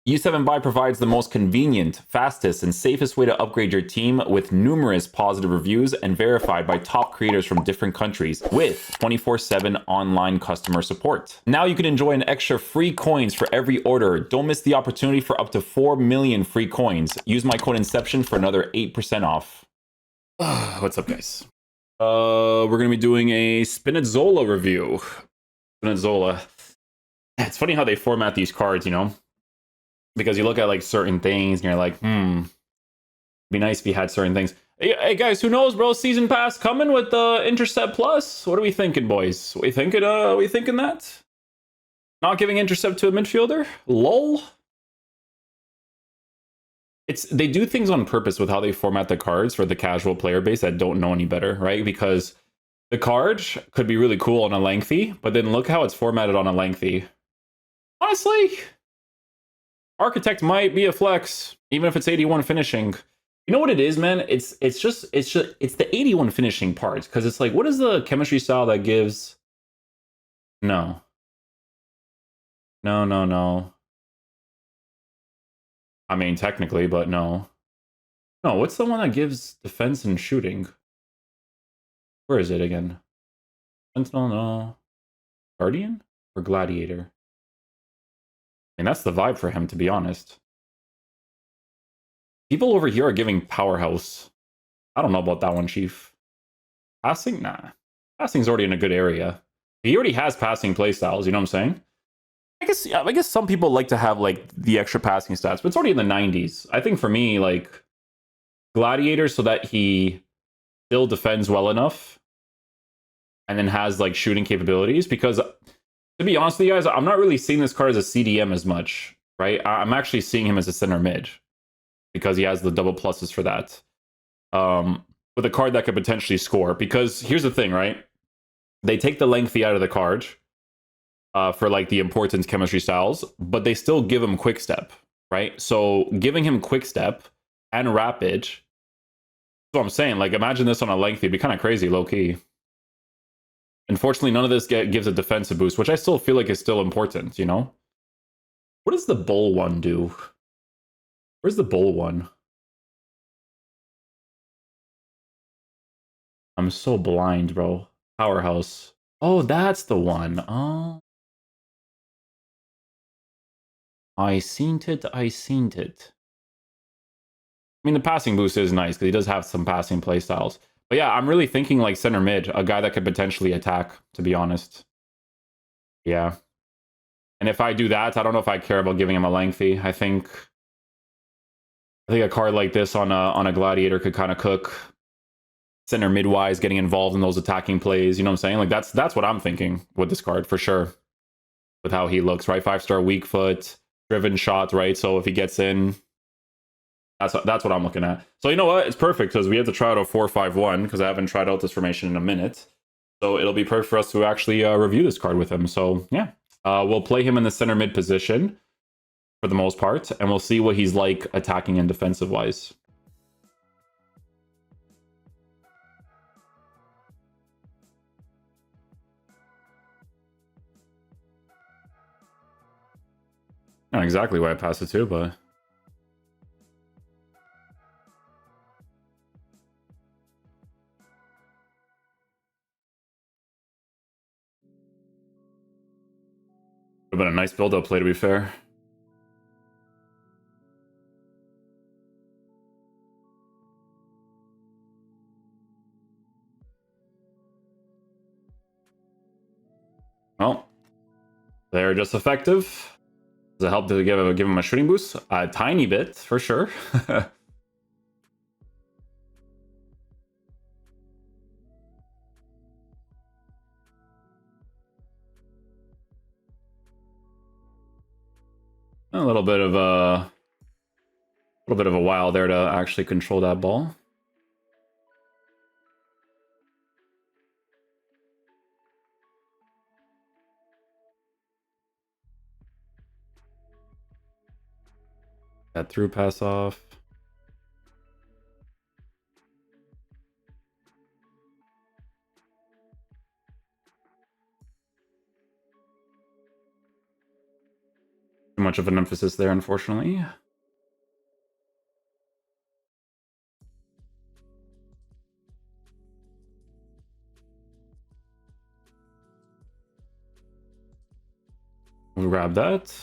U7 Buy provides the most convenient, fastest, and safest way to upgrade your team with numerous positive reviews and verified by top creators from different countries with 24/7 online customer support. Now you can enjoy an extra free coins for every order. Don't miss the opportunity for up to 4 million free coins. Use my code Inception for another 8% off. What's up, guys? We're going to be doing a Spinazzola review. Spinazzola. It's funny how they format these cards, you know? Because you look at like certain things and you're like, it'd be nice if you had certain things. Hey guys, who knows, bro? Season pass coming with the Intercept Plus. What are we thinking, boys? We thinking that? Not giving Intercept to a midfielder? Lol. They do things on purpose with how they format the cards for the casual player base that don't know any better, right? Because the card could be really cool on a lengthy, but then look how it's formatted on a lengthy. Honestly, Architect might be a flex, even if it's 81 finishing. You know what it is, man? It's the 81 finishing part, because it's like, what is the chemistry style that gives? No. I mean, technically, but no. No, what's the one that gives defense and shooting? Where is it again? Sentinel, no. Guardian or Gladiator? I mean, that's the vibe for him, to be honest. People over here are giving Powerhouse. I don't know about that one, Chief. Passing? Nah. Passing's already in a good area. He already has passing playstyles, you know what I'm saying? I guess some people like to have like the extra passing stats, but it's already in the 90s. I think for me, like Gladiator, so that he still defends well enough and then has like shooting capabilities, because to be honest with you guys, I'm not really seeing this card as a CDM as much, right? I'm actually seeing him as a center mid because he has the double pluses for that. With a card that could potentially score, because here's the thing, right? They take the lengthy out of the card for like the important chemistry styles, but they still give him quick step, right? So giving him quick step and rapid, that's what I'm saying. Like, imagine this on a lengthy, it'd be kind of crazy, low key. Unfortunately, none of this gives a defensive boost, which I still feel like is still important, you know? What does the Bull one do? Where's the Bull one? I'm so blind, bro. Powerhouse. Oh, that's the one. Oh. I seen it. I mean, the passing boost is nice because he does have some passing play styles. But yeah, I'm really thinking like center mid, a guy that could potentially attack, to be honest. Yeah. And if I do that, I don't know if I care about giving him a lengthy. I think a card like this on a Gladiator could kind of cook. Center midwise, getting involved in those attacking plays. You know what I'm saying? Like that's what I'm thinking with this card for sure. With how he looks, right? 5-star weak foot, driven shot, right? So if he gets in, that's what I'm looking at. So you know what? It's perfect because we have to try out a 4-5-1 because I haven't tried out this formation in a minute. So it'll be perfect for us to actually review this card with him. So yeah, we'll play him in the center mid position for the most part, and we'll see what he's like attacking and defensive wise. Not exactly why I passed it to, but would have been a nice build-up play, to be fair. Well, they're just effective. Does it help to give him a shooting boost? A tiny bit, for sure. A little bit of a while there to actually control that ball. That through pass off. Too much much of an emphasis there, unfortunately. We'll grab that.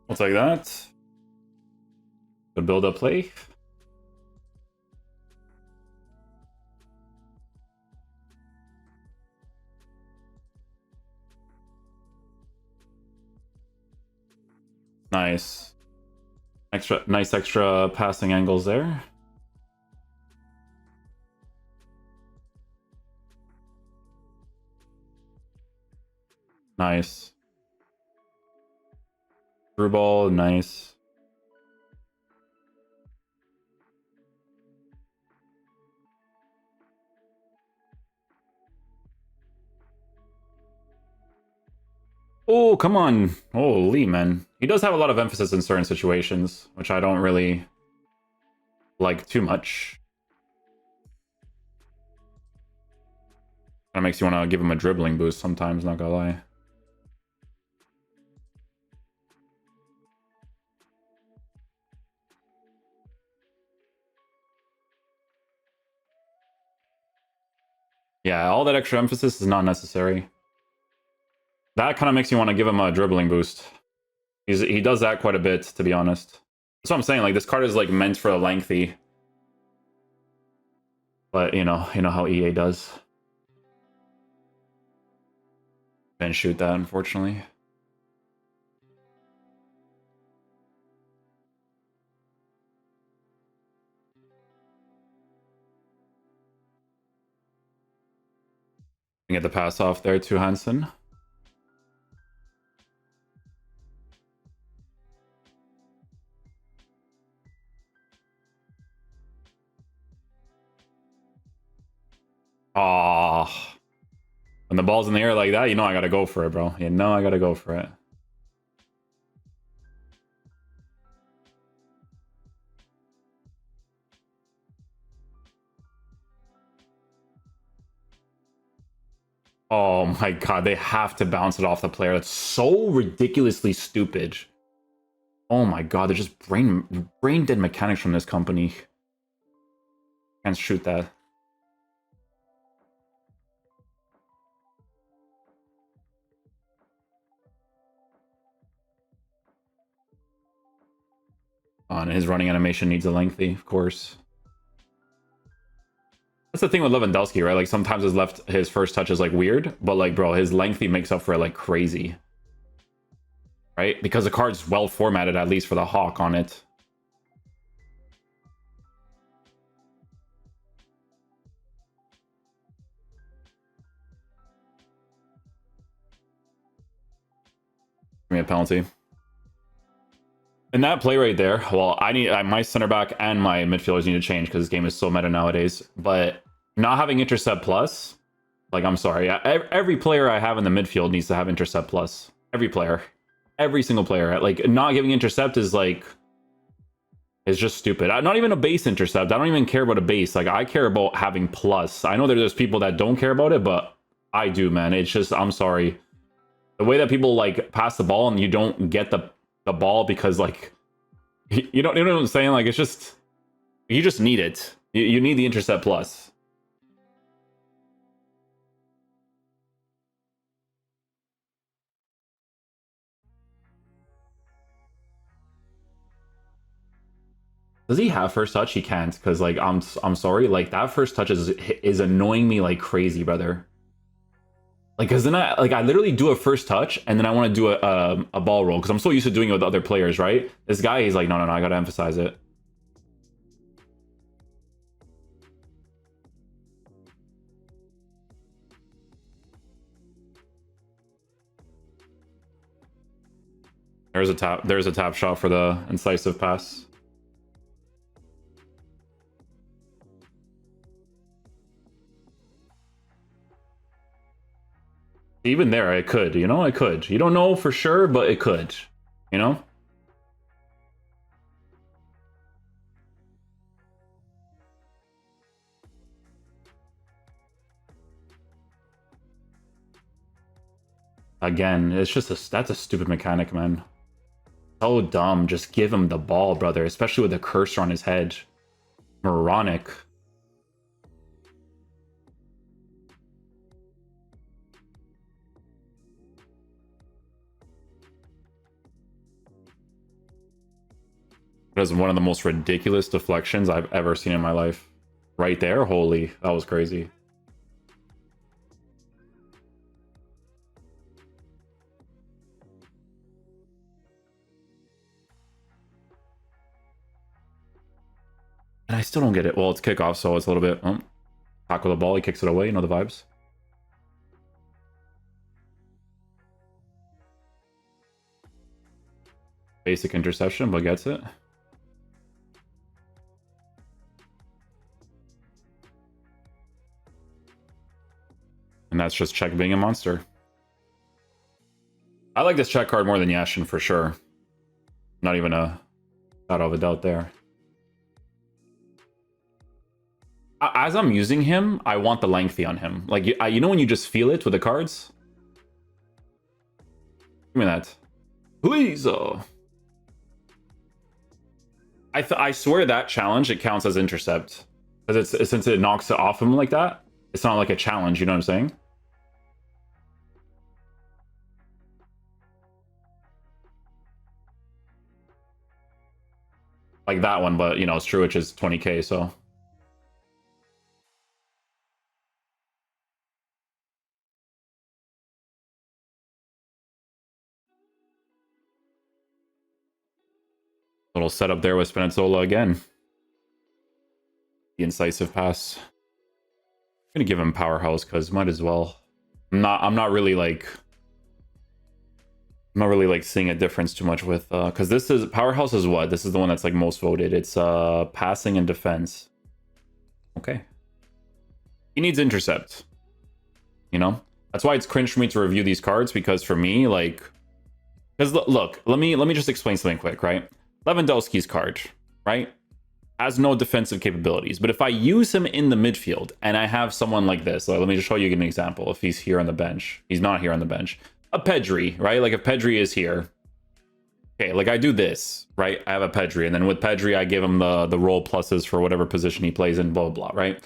We'll take that. The build-up play. Nice. Nice extra passing angles there. Nice. Through ball, nice. Oh, come on. Holy, man. He does have a lot of emphasis in certain situations, which I don't really like too much. That makes you want to give him a dribbling boost sometimes, not gonna lie. Yeah, all that extra emphasis is not necessary. That kind of makes you want to give him a dribbling boost. He does that quite a bit, to be honest. That's what I'm saying. Like, this card is like meant for a lengthy. But you know how EA does. Didn't shoot that, unfortunately. Get the pass off there to Hansen. Ah, when the ball's in the air like that, you know I gotta go for it, bro. You know I gotta go for it. Oh my god, they have to bounce it off the player. That's so ridiculously stupid. Oh my god, they're just brain dead mechanics from this company. Can't shoot that. And his running animation needs a lengthy, of course. That's the thing with Lewandowski, right? Like, sometimes his first touch is like weird, but like, bro, his lengthy makes up for it like crazy. Right? Because the card's well formatted, at least for the hawk on it. Give me a penalty. In that play right there, well, my center back and my midfielders need to change because this game is so meta nowadays. But not having intercept plus, like, I'm sorry, every player I have in the midfield needs to have intercept plus. Every player, every single player. Like, not giving intercept is like, it's just stupid. Not even a base intercept. I don't even care about a base. Like, I care about having plus. I know there's people that don't care about it, but I do, man. It's just, I'm sorry. The way that people like pass the ball and you don't get the ball because like you know what I'm saying, like, it's just, you just need it. You need the intercept plus. Does he have first touch? He can't, because like I'm sorry, like that first touch is annoying me like crazy, brother. Like, because then I literally do a first touch and then I want to do a ball roll because I'm so used to doing it with other players, right? This guy, he's like, no, I gotta emphasize it. There's a tap shot for the incisive pass. Even there, it could, you know, it could. You don't know for sure, but it could, you know? Again, it's just that's a stupid mechanic, man. So dumb. Just give him the ball, brother. Especially with the cursor on his head. Moronic. That is one of the most ridiculous deflections I've ever seen in my life. Right there, holy, that was crazy. And I still don't get it. Well, it's kickoff, so it's a little bit... tackle the ball, he kicks it away, you know the vibes. Basic interception, but gets it. And that's just Czech being a monster. I like this Czech card more than Yashin for sure. Not even a shadow of a doubt there. As I'm using him, I want the lengthy on him. Like, you know when you just feel it with the cards? Give me that. Please! I swear that challenge, it counts as intercept. Because since it knocks it off him like that, it's not like a challenge, you know what I'm saying? Like that one, but, you know, it's true, which is 20k, so... Little setup there with Spinazzola again. The incisive pass. I'm gonna give him powerhouse because might as well. I'm not really like seeing a difference too much with because this is powerhouse is what? This is the one that's like most voted. It's passing and defense. Okay. He needs intercept. You know? That's why it's cringe for me to review these cards, because for me, like, because look, let me just explain something quick, right? Lewandowski's card, right, has no defensive capabilities. But if I use him in the midfield and I have someone like this, let me just show you an example. If he's here on the bench, he's not here on the bench. A Pedri, right? Like if Pedri is here, okay, like I do this, right? I have a Pedri, and then with Pedri, I give him the roll pluses for whatever position he plays in, blah, blah, blah, right?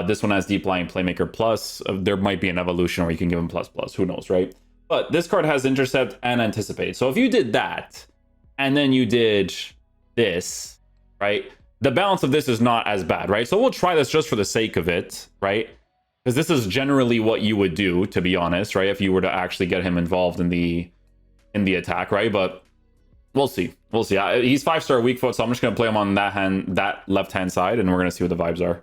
This one has deep line playmaker plus. There might be an evolution where you can give him plus plus, who knows, right? But this card has intercept and anticipate. So if you did that, and then you did this, right? The balance of this is not as bad, right? So we'll try this just for the sake of it, right? Because this is generally what you would do, to be honest, right? If you were to actually get him involved in the attack, right? But we'll see. We'll see. He's 5-star weak foot, so I'm just going to play him on that left-hand side, and we're going to see what the vibes are.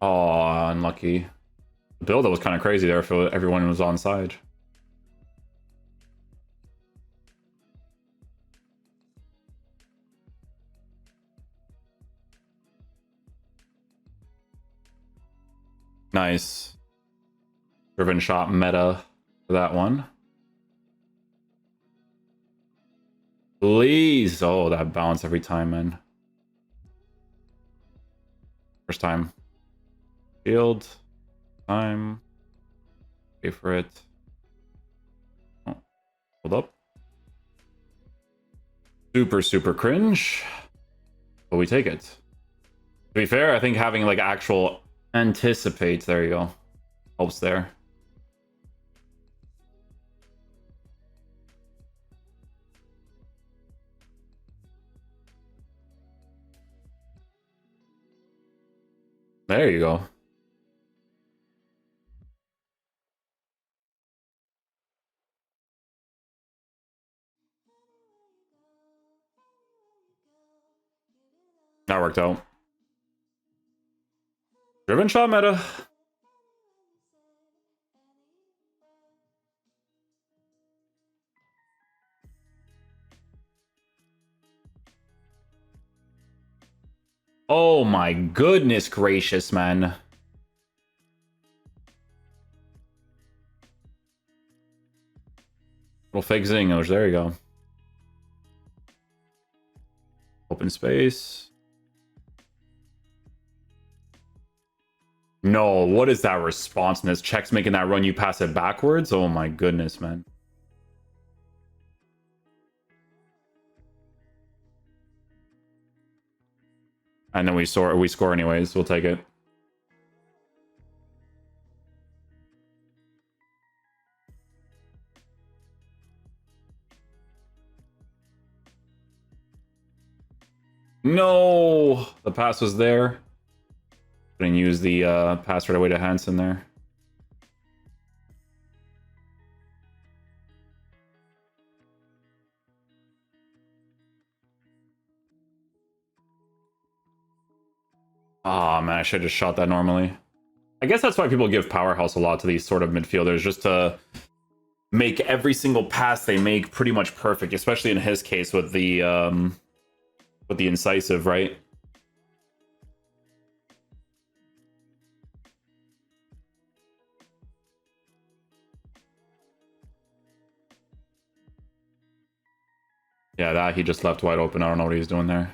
Oh, unlucky. The build was kind of crazy there if everyone was on side. Nice. Driven shot meta for that one. Please. Oh, that bounce every time, man. First time. Field. Time. Pay for it. Oh, hold up. Super, super cringe. But we take it. To be fair, I think having like actual anticipate, there you go, helps there. There you go. That worked out. Driven shot meta. Oh my goodness gracious, man. Little fake zingos, there you go. open space. No, what is that responsiveness? Check's making that run, you pass it backwards? Oh my goodness, man. And then we score anyways. We'll take it. No, the pass was there. Couldn't use the pass right away to Hansen there. Oh man, I should have just shot that normally. I guess that's why people give Powerhouse a lot to these sort of midfielders, just to make every single pass they make pretty much perfect, especially in his case with the incisive, right? Yeah, that he just left wide open. I don't know what he's doing there.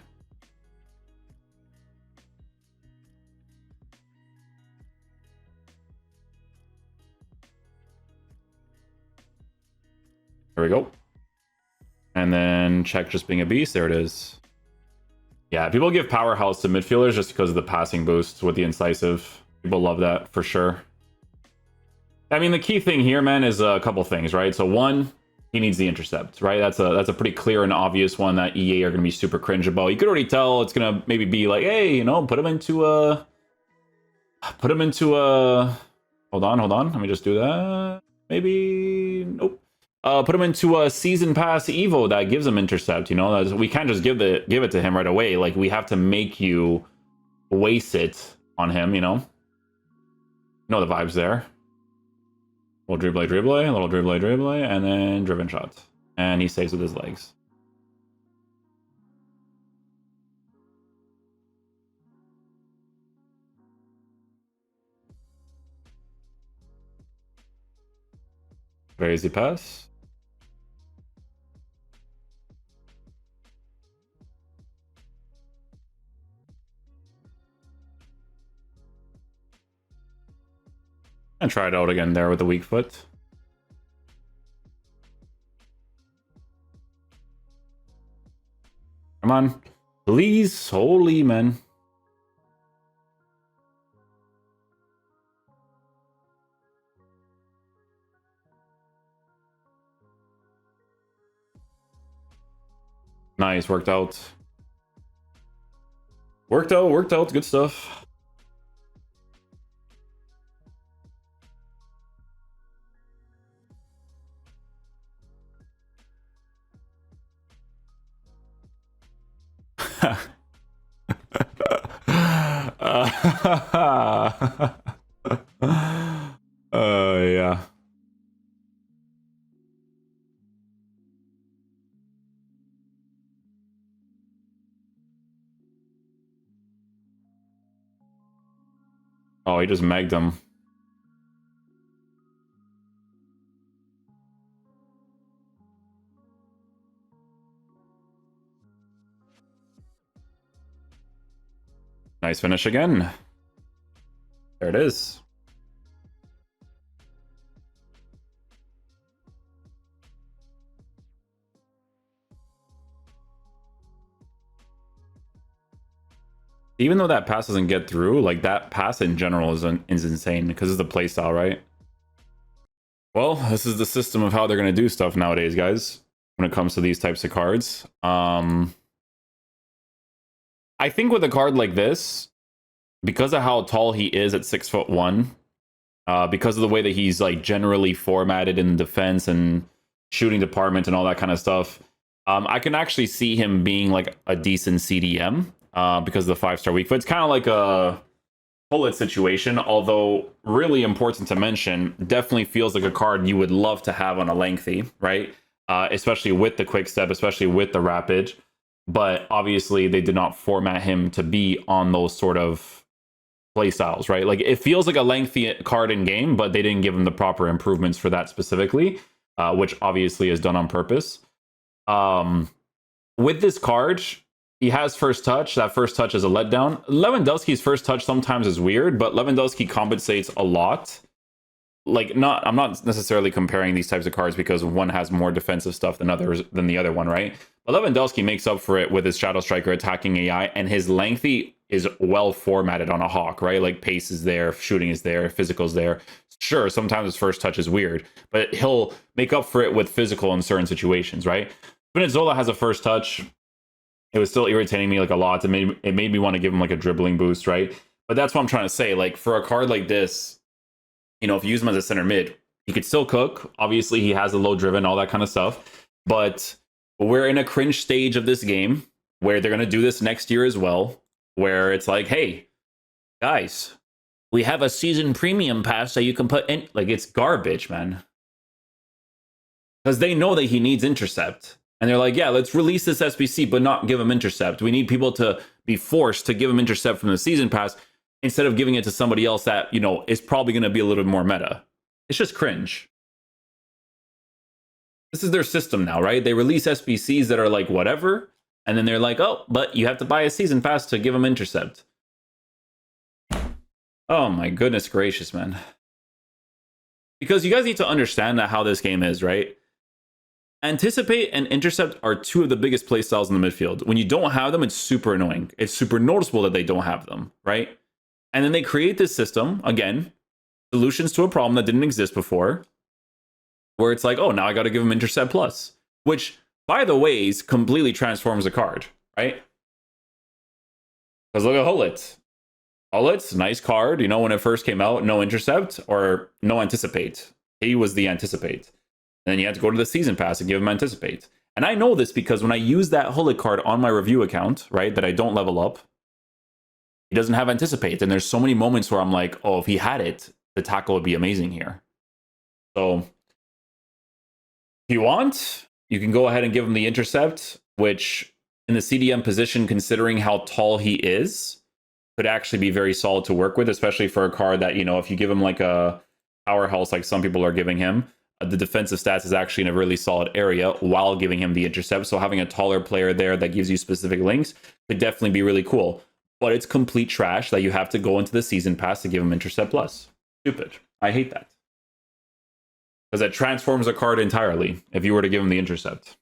There we go. And then check just being a beast. There it is. Yeah, people give Powerhouse to midfielders just because of the passing boost with the incisive. People love that for sure. I mean, the key thing here, man, is a couple things, right? So one, he needs the intercept, right? That's a pretty clear and obvious one that EA are going to be super cringe about. You could already tell it's going to maybe be like, hey, you know, put him into a... Hold on. Let me just do that. Maybe... Nope. Put him into a season pass Evo that gives him intercept, you know? We can't just give it to him right away. Like, we have to make you waste it on him, you know? You know the vibes there. A little dribble, a little dribble, and then driven shot. And he saves with his legs. Very easy pass. And try it out again there with the weak foot. Come on. Please, holy man. Nice, worked out. Worked out, good stuff. Yeah. Oh, he just megged him. Nice finish again. There it is. Even though that pass doesn't get through, like that pass in general is insane because it's the playstyle, right? Well, this is the system of how they're going to do stuff nowadays, guys, when it comes to these types of cards. I think with a card like this, because of how tall he is at 6'1", because of the way that he's like generally formatted in defense and shooting department and all that kind of stuff, I can actually see him being like a decent CDM because of the 5-star weak foot. It's kind of like a bullet situation, although really important to mention, definitely feels like a card you would love to have on a lengthy, right? Especially with the quick step, especially with the rapid. But obviously they did not format him to be on those sort of play styles, right? Like it feels like a lengthy card in game, but they didn't give him the proper improvements for that specifically, which obviously is done on purpose. With this card, he has first touch. That first touch is a letdown. Lewandowski's first touch sometimes is weird, but Lewandowski compensates a lot. Like, I'm not necessarily comparing these types of cards because one has more defensive stuff than the other one, right? But Lewandowski makes up for it with his Shadow Striker attacking AI, and his lengthy is well formatted on a Hawk, right? Like, pace is there, shooting is there, physical is there. Sure, sometimes his first touch is weird, but he'll make up for it with physical in certain situations, right? Spinazzola has a first touch. It was still irritating me like a lot. It made me want to give him like a dribbling boost, right? But that's what I'm trying to say. Like, for a card like this, you know, if you use him as a center mid, he could still cook. Obviously, he has a low driven, all that kind of stuff. But we're in a cringe stage of this game where they're going to do this next year as well, where it's like, hey, guys, we have a season premium pass that you can put in. Like, it's garbage, man. Because they know that he needs intercept. And they're like, yeah, let's release this SBC, but not give him intercept. We need people to be forced to give him intercept from the season pass, instead of giving it to somebody else that, you know, is probably going to be a little bit more meta. It's just cringe. This is their system now, right? They release SBCs that are like whatever, and then they're like, oh, but you have to buy a season pass to give them intercept. Oh my goodness gracious, man. Because you guys need to understand that how this game is, right? Anticipate and intercept are two of the biggest playstyles in the midfield. When you don't have them, it's super annoying. It's super noticeable that they don't have them, right? And then they create this system, again, solutions to a problem that didn't exist before, where it's like, oh, now I got to give him Intercept Plus, which, by the way, completely transforms a card, right? Because look at Hullet. Hullet's nice card, you know, when it first came out, no Intercept or no Anticipate. He was the Anticipate. And then you had to go to the Season Pass and give him Anticipate. And I know this because when I use that Hullet card on my review account, right, that I don't level up, he doesn't have Anticipate. And there's so many moments where I'm like, oh, if he had it, the tackle would be amazing here. So if you want, you can go ahead and give him the Intercept, which in the CDM position, considering how tall he is, could actually be very solid to work with, especially for a card that, you know, if you give him like a powerhouse like some people are giving him, the defensive stats is actually in a really solid area while giving him the Intercept. So having a taller player there that gives you specific links could definitely be really cool. But it's complete trash that you have to go into the Season Pass to give him Intercept Plus. Stupid. I hate that. Because it transforms a card entirely if you were to give him the Intercept.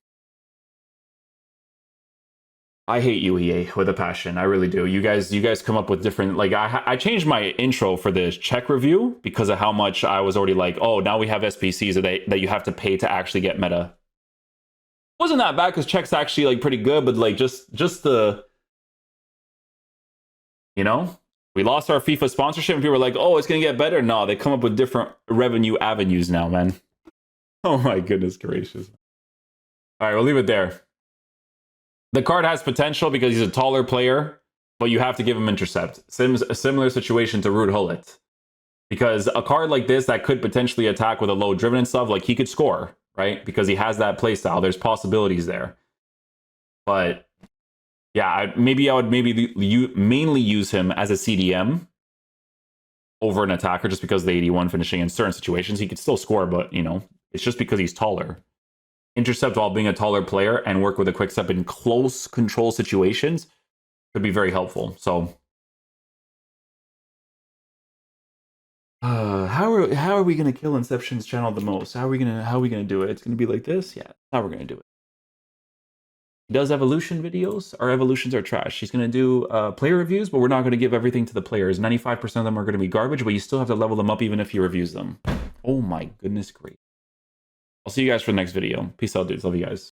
I hate you, EA, with a passion. I really do. You guys come up with different... Like, I changed my intro for this check review because of how much I was already like, oh, now we have SPCs that you have to pay to actually get meta. Wasn't that bad because check's actually like pretty good, but like just the... You know, we lost our FIFA sponsorship and people were like, oh, it's going to get better. No, they come up with different revenue avenues now, man. Oh my goodness gracious. All right, we'll leave it there. The card has potential because he's a taller player, but you have to give him Intercept. A similar situation to Ruud Hullet. Because a card like this that could potentially attack with a low driven and stuff, like he could score, right? Because he has that playstyle. There's possibilities there. But... yeah, I would mainly use him as a CDM over an attacker just because of the 81 finishing in certain situations. He could still score, but, you know, it's just because he's taller. Intercept while being a taller player and work with a quick step in close control situations could be very helpful. So, how are we going to kill Inception's channel the most? How are we gonna do it? It's going to be like this? Yeah, how we're going to do it. He does evolution videos. Our evolutions are trash. He's going to do player reviews, but we're not going to give everything to the players. 95% of them are going to be garbage, but you still have to level them up even if he reviews them. Oh my goodness, great. I'll see you guys for the next video. Peace out, dudes. Love you guys.